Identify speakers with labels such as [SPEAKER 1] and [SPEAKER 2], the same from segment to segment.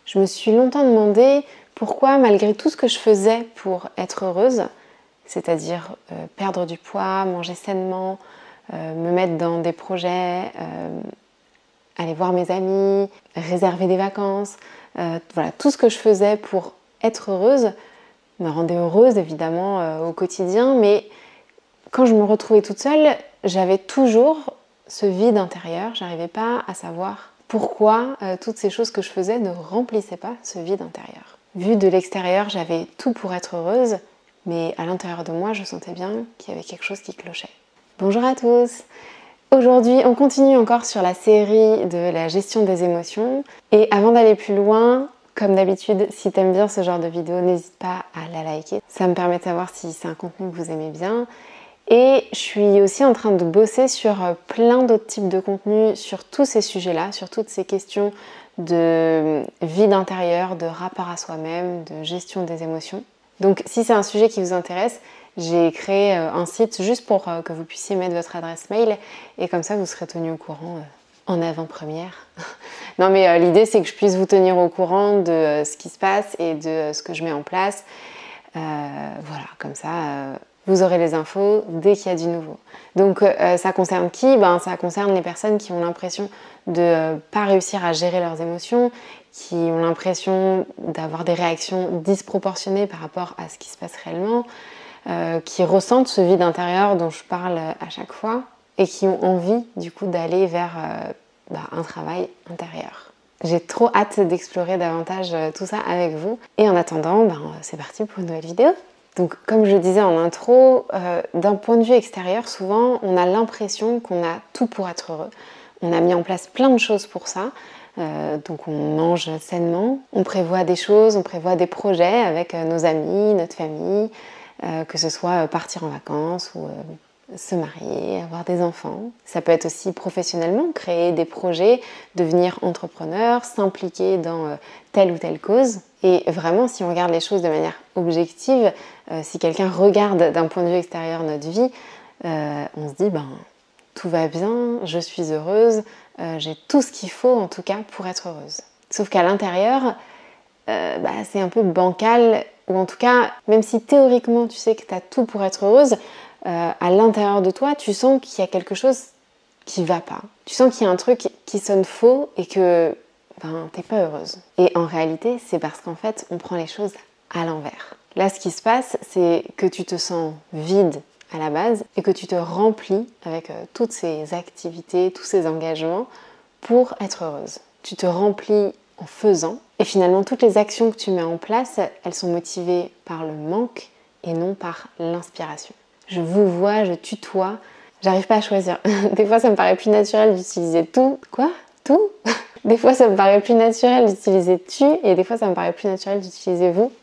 [SPEAKER 1] Je me suis longtemps demandé pourquoi, malgré tout ce que je faisais pour être heureuse, c'est-à-dire perdre du poids, manger sainement, me mettre dans des projets, aller voir mes amis, réserver des vacances, voilà, tout ce que je faisais pour être heureuse me rendait heureuse évidemment au quotidien, mais quand je me retrouvais toute seule, j'avais toujours ce vide intérieur, j'arrivais pas à savoir pourquoi toutes ces choses que je faisais ne remplissaient pas ce vide intérieur. Vu de l'extérieur, j'avais tout pour être heureuse, mais à l'intérieur de moi, je sentais bien qu'il y avait quelque chose qui clochait. Bonjour à tous! Aujourd'hui, on continue encore sur la série de la gestion des émotions. Et avant d'aller plus loin, comme d'habitude, si t'aimes bien ce genre de vidéo, n'hésite pas à la liker. Ça me permet de savoir si c'est un contenu que vous aimez bien. Et je suis aussi en train de bosser sur plein d'autres types de contenus sur tous ces sujets-là, sur toutes ces questions de vide intérieur, de rapport à soi-même, de gestion des émotions. Donc si c'est un sujet qui vous intéresse, j'ai créé un site juste pour que vous puissiez mettre votre adresse mail et comme ça vous serez tenu au courant en avant-première. Non mais l'idée c'est que je puisse vous tenir au courant de ce qui se passe et de ce que je mets en place. Voilà, comme ça vous aurez les infos dès qu'il y a du nouveau. Donc ça concerne qui ? Ça concerne les personnes qui ont l'impression de ne pas réussir à gérer leurs émotions, qui ont l'impression d'avoir des réactions disproportionnées par rapport à ce qui se passe réellement, qui ressentent ce vide intérieur dont je parle à chaque fois et qui ont envie du coup d'aller vers un travail intérieur. J'ai trop hâte d'explorer davantage tout ça avec vous. Et en attendant, c'est parti pour une nouvelle vidéo. Donc comme je disais en intro, d'un point de vue extérieur, souvent on a l'impression qu'on a tout pour être heureux. On a mis en place plein de choses pour ça. Donc on mange sainement, on prévoit des choses, on prévoit des projets avec nos amis, notre famille, que ce soit partir en vacances ou se marier, avoir des enfants. Ça peut être aussi professionnellement, créer des projets, devenir entrepreneur, s'impliquer dans telle ou telle cause. Et vraiment, si on regarde les choses de manière objective, si quelqu'un regarde d'un point de vue extérieur notre vie, on se dit tout va bien, je suis heureuse, j'ai tout ce qu'il faut en tout cas pour être heureuse. Sauf qu'à l'intérieur, c'est un peu bancal, ou en tout cas, même si théoriquement tu sais que tu as tout pour être heureuse, à l'intérieur de toi, tu sens qu'il y a quelque chose qui va pas. Tu sens qu'il y a un truc qui sonne faux et que t'es pas heureuse. Et en réalité, c'est parce qu'en fait, on prend les choses à l'envers. Là, ce qui se passe, c'est que tu te sens vide à la base et que tu te remplis avec toutes ces activités, tous ces engagements pour être heureuse. Tu te remplis en faisant et finalement, toutes les actions que tu mets en place, elles sont motivées par le manque et non par l'inspiration. Je vous vois, je tutoie, j'arrive pas à choisir. Des fois, ça me paraît plus naturel d'utiliser tout. Quoi ? Tout ? Des fois, ça me paraît plus naturel d'utiliser tu et des fois, ça me paraît plus naturel d'utiliser vous.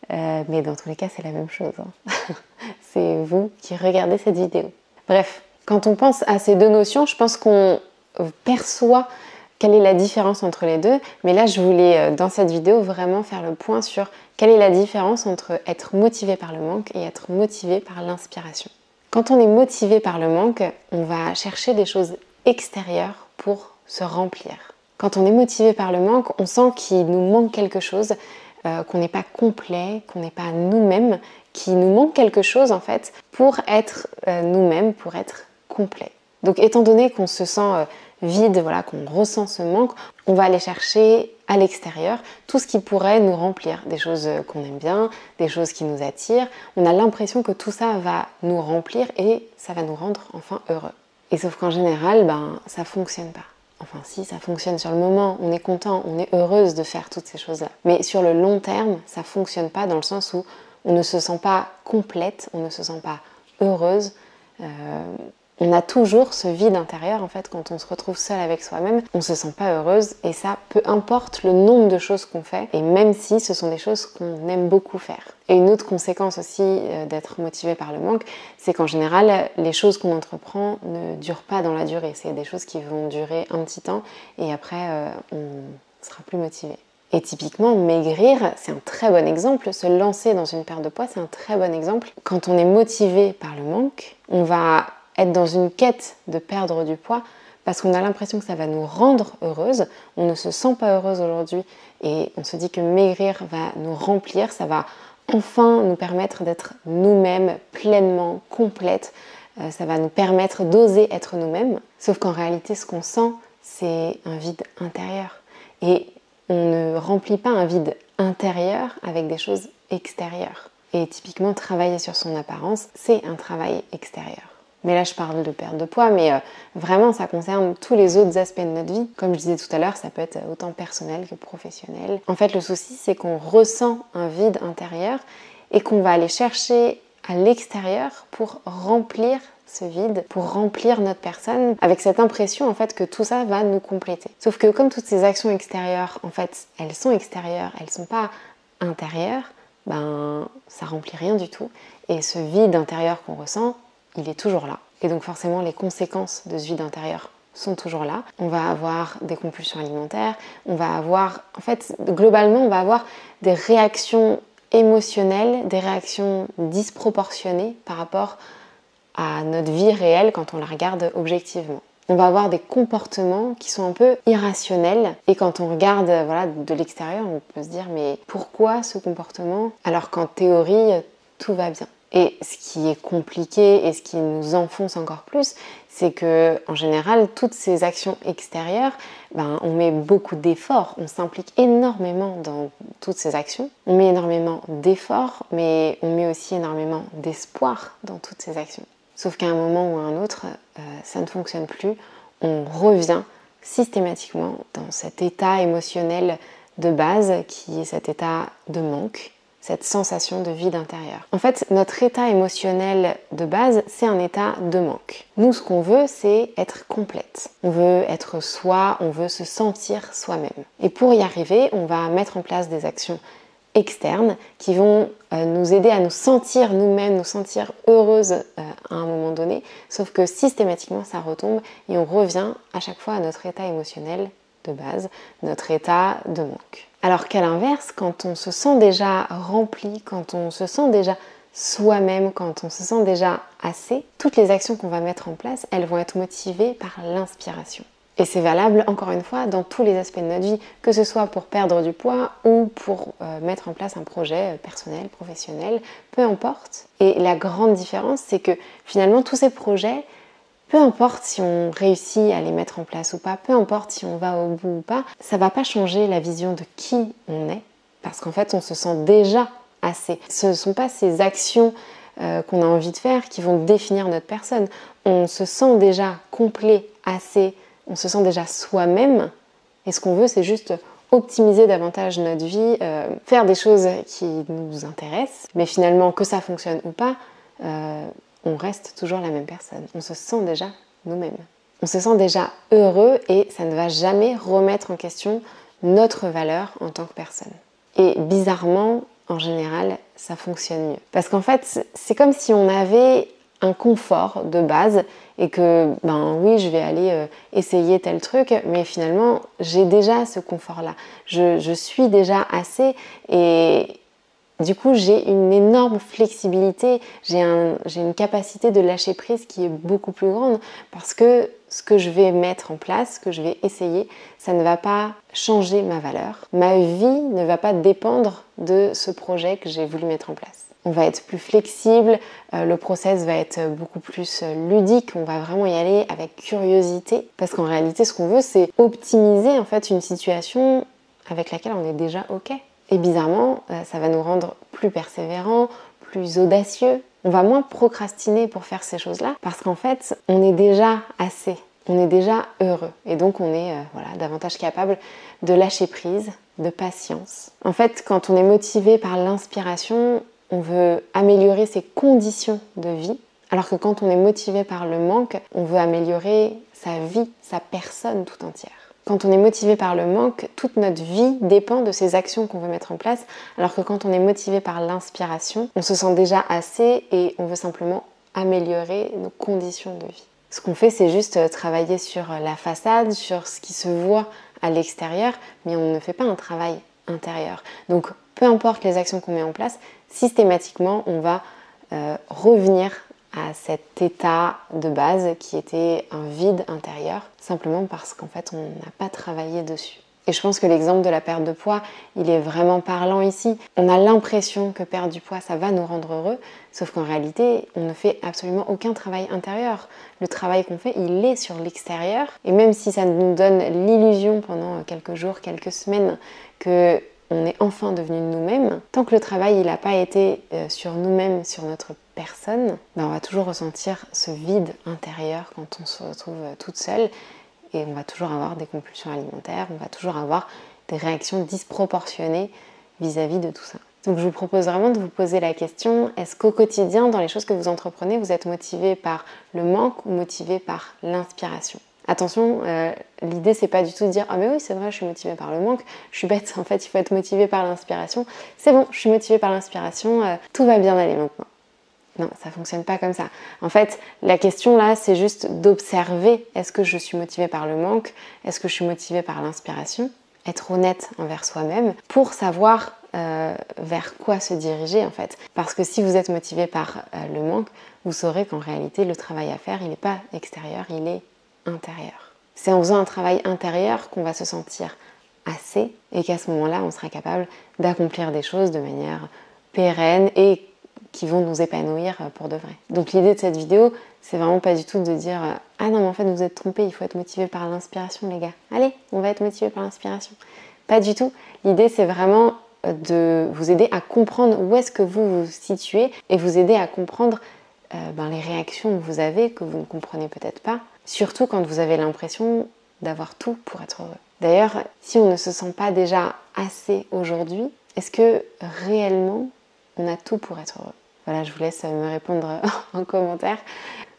[SPEAKER 1] Mais dans tous les cas, c'est la même chose. C'est vous qui regardez cette vidéo. Bref, quand on pense à ces deux notions, je pense qu'on perçoit quelle est la différence entre les deux. Mais là, je voulais, dans cette vidéo, vraiment faire le point sur quelle est la différence entre être motivé par le manque et être motivé par l'inspiration. Quand on est motivé par le manque, on va chercher des choses extérieures pour se remplir. Quand on est motivé par le manque, on sent qu'il nous manque quelque chose, qu'on n'est pas complet, qu'on n'est pas nous-mêmes, qu'il nous manque quelque chose en fait pour être nous-mêmes, pour être complet. Donc étant donné qu'on se sent vide, voilà, qu'on ressent ce manque, on va aller chercher à l'extérieur tout ce qui pourrait nous remplir, des choses qu'on aime bien, des choses qui nous attirent. On a l'impression que tout ça va nous remplir et ça va nous rendre enfin heureux. Et sauf qu'en général, ça fonctionne pas. Enfin si, ça fonctionne sur le moment, on est content, on est heureuse de faire toutes ces choses-là. Mais sur le long terme, ça fonctionne pas dans le sens où on ne se sent pas complète, on ne se sent pas heureuse. On a toujours ce vide intérieur en fait quand on se retrouve seul avec soi-même, on se sent pas heureuse et ça, peu importe le nombre de choses qu'on fait et même si ce sont des choses qu'on aime beaucoup faire. Et une autre conséquence aussi d'être motivé par le manque, c'est qu'en général, les choses qu'on entreprend ne durent pas dans la durée. C'est des choses qui vont durer un petit temps et après on sera plus motivé. Et typiquement, maigrir, c'est un très bon exemple. Se lancer dans une perte de poids, c'est un très bon exemple. Quand on est motivé par le manque, on va être dans une quête de perdre du poids parce qu'on a l'impression que ça va nous rendre heureuse. On ne se sent pas heureuse aujourd'hui et on se dit que maigrir va nous remplir, ça va enfin nous permettre d'être nous-mêmes pleinement, complètes. Ça va nous permettre d'oser être nous-mêmes. Sauf qu'en réalité, ce qu'on sent, c'est un vide intérieur. Et on ne remplit pas un vide intérieur avec des choses extérieures. Et typiquement, travailler sur son apparence, c'est un travail extérieur. Mais là, je parle de perte de poids, mais vraiment, ça concerne tous les autres aspects de notre vie. Comme je disais tout à l'heure, ça peut être autant personnel que professionnel. En fait, le souci, c'est qu'on ressent un vide intérieur et qu'on va aller chercher à l'extérieur pour remplir ce vide, pour remplir notre personne, avec cette impression en fait que tout ça va nous compléter. Sauf que comme toutes ces actions extérieures, en fait, elles sont extérieures, elles sont pas intérieures, ben ça remplit rien du tout. Et ce vide intérieur qu'on ressent, il est toujours là. Et donc forcément, les conséquences de ce vide intérieur sont toujours là. On va avoir des compulsions alimentaires, on va avoir, en fait, globalement, on va avoir des réactions émotionnelles, des réactions disproportionnées par rapport à notre vie réelle quand on la regarde objectivement. On va avoir des comportements qui sont un peu irrationnels et quand on regarde de l'extérieur, on peut se dire mais pourquoi ce comportement alors qu'en théorie tout va bien. Et ce qui est compliqué et ce qui nous enfonce encore plus, c'est que en général, toutes ces actions extérieures, on met beaucoup d'efforts, on s'implique énormément dans toutes ces actions. On met énormément d'efforts, mais on met aussi énormément d'espoir dans toutes ces actions. Sauf qu'à un moment ou à un autre, ça ne fonctionne plus. On revient systématiquement dans cet état émotionnel de base qui est cet état de manque, cette sensation de vide intérieur. En fait, notre état émotionnel de base, c'est un état de manque. Nous, ce qu'on veut, c'est être complète. On veut être soi, on veut se sentir soi-même. Et pour y arriver, on va mettre en place des actions externes qui vont nous aider à nous sentir nous-mêmes, nous sentir heureuses à un moment donné, sauf que systématiquement ça retombe et on revient à chaque fois à notre état émotionnel de base, notre état de manque. Alors qu'à l'inverse, quand on se sent déjà rempli, quand on se sent déjà soi-même, quand on se sent déjà assez, toutes les actions qu'on va mettre en place, elles vont être motivées par l'inspiration. Et c'est valable, encore une fois, dans tous les aspects de notre vie, que ce soit pour perdre du poids ou pour mettre en place un projet personnel, professionnel, peu importe. Et la grande différence, c'est que finalement, tous ces projets, peu importe si on réussit à les mettre en place ou pas, peu importe si on va au bout ou pas, ça va pas changer la vision de qui on est, parce qu'en fait, on se sent déjà assez. Ce ne sont pas ces actions qu'on a envie de faire qui vont définir notre personne. On se sent déjà complet, assez. On se sent déjà soi-même et ce qu'on veut, c'est juste optimiser davantage notre vie, faire des choses qui nous intéressent, mais finalement, que ça fonctionne ou pas, on reste toujours la même personne. On se sent déjà nous-mêmes. On se sent déjà heureux et ça ne va jamais remettre en question notre valeur en tant que personne. Et bizarrement, en général, ça fonctionne mieux. Parce qu'en fait, c'est comme si on avait un confort de base et que, oui, je vais aller essayer tel truc, mais finalement, j'ai déjà ce confort-là. Je suis déjà assez et du coup, j'ai une énorme flexibilité, j'ai une capacité de lâcher prise qui est beaucoup plus grande parce que ce que je vais mettre en place, ce que je vais essayer, ça ne va pas changer ma valeur. Ma vie ne va pas dépendre de ce projet que j'ai voulu mettre en place. On va être plus flexible, le process va être beaucoup plus ludique, on va vraiment y aller avec curiosité parce qu'en réalité, ce qu'on veut, c'est optimiser en fait une situation avec laquelle on est déjà OK. Et bizarrement, ça va nous rendre plus persévérants, plus audacieux. On va moins procrastiner pour faire ces choses-là parce qu'en fait, on est déjà assez, on est déjà heureux. Et donc, on est davantage capable de lâcher prise, de patience. En fait, quand on est motivé par l'inspiration, on veut améliorer ses conditions de vie. Alors que quand on est motivé par le manque, on veut améliorer sa vie, sa personne tout entière. Quand on est motivé par le manque, toute notre vie dépend de ces actions qu'on veut mettre en place, alors que quand on est motivé par l'inspiration, on se sent déjà assez et on veut simplement améliorer nos conditions de vie. Ce qu'on fait, c'est juste travailler sur la façade, sur ce qui se voit à l'extérieur, mais on ne fait pas un travail intérieur. Donc, peu importe les actions qu'on met en place, systématiquement, on va revenir à cet état de base qui était un vide intérieur, simplement parce qu'en fait on n'a pas travaillé dessus. Et je pense que l'exemple de la perte de poids, il est vraiment parlant ici. On a l'impression que perdre du poids, ça va nous rendre heureux, sauf qu'en réalité, on ne fait absolument aucun travail intérieur. Le travail qu'on fait, il est sur l'extérieur. Et même si ça nous donne l'illusion pendant quelques jours, quelques semaines, que on est enfin devenu nous-mêmes, tant que le travail il n'a pas été sur nous-mêmes, sur notre personne, ben on va toujours ressentir ce vide intérieur quand on se retrouve toute seule. Et on va toujours avoir des compulsions alimentaires, on va toujours avoir des réactions disproportionnées vis-à-vis de tout ça. Donc je vous propose vraiment de vous poser la question, est-ce qu'au quotidien, dans les choses que vous entreprenez, vous êtes motivé par le manque ou motivé par l'inspiration ? Attention, l'idée c'est pas du tout de dire « Ah mais oui c'est vrai, je suis motivée par le manque, je suis bête, en fait il faut être motivé par l'inspiration. C'est bon, je suis motivée par l'inspiration, tout va bien aller maintenant. » Non, ça ne fonctionne pas comme ça. En fait, la question là, c'est juste d'observer, est-ce que je suis motivée par le manque? Est-ce que je suis motivée par l'inspiration? Être honnête envers soi-même pour savoir vers quoi se diriger en fait. Parce que si vous êtes motivé par le manque, vous saurez qu'en réalité, le travail à faire, il n'est pas extérieur, il est intérieur. C'est en faisant un travail intérieur qu'on va se sentir assez et qu'à ce moment-là, on sera capable d'accomplir des choses de manière pérenne et qui vont nous épanouir pour de vrai. Donc l'idée de cette vidéo, c'est vraiment pas du tout de dire « Ah non mais en fait vous êtes trompés, il faut être motivé par l'inspiration les gars. Allez, on va être motivé par l'inspiration. » Pas du tout. L'idée c'est vraiment de vous aider à comprendre où est-ce que vous vous situez et vous aider à comprendre les réactions que vous avez, que vous ne comprenez peut-être pas. Surtout quand vous avez l'impression d'avoir tout pour être heureux. D'ailleurs, si on ne se sent pas déjà assez aujourd'hui, est-ce que réellement on a tout pour être heureux? Voilà, je vous laisse me répondre en commentaire.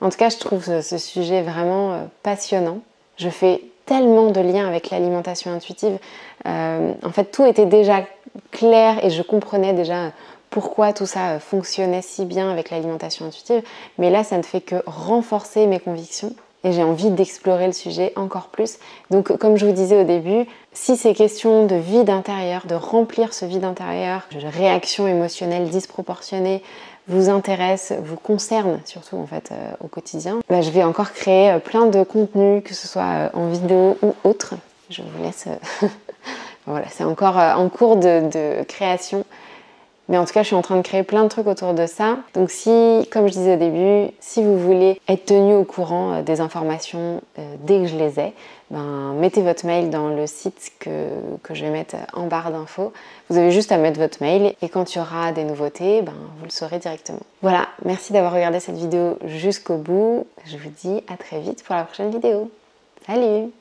[SPEAKER 1] En tout cas, je trouve ce sujet vraiment passionnant. Je fais tellement de liens avec l'alimentation intuitive. En fait, tout était déjà clair et je comprenais déjà pourquoi tout ça fonctionnait si bien avec l'alimentation intuitive. Mais là, ça ne fait que renforcer mes convictions. Et j'ai envie d'explorer le sujet encore plus. Donc comme je vous disais au début, si ces questions de vide intérieur, de remplir ce vide intérieur, de réactions émotionnelles disproportionnées vous intéressent, vous concernent surtout en fait au quotidien, je vais encore créer plein de contenus, que ce soit en vidéo ou autre. Je vous laisse... voilà, c'est encore en cours de création. Mais en tout cas, je suis en train de créer plein de trucs autour de ça. Donc si, comme je disais au début, si vous voulez être tenu au courant des informations dès que je les ai, mettez votre mail dans le site que je vais mettre en barre d'infos. Vous avez juste à mettre votre mail et quand il y aura des nouveautés, vous le saurez directement. Voilà, merci d'avoir regardé cette vidéo jusqu'au bout. Je vous dis à très vite pour la prochaine vidéo. Salut!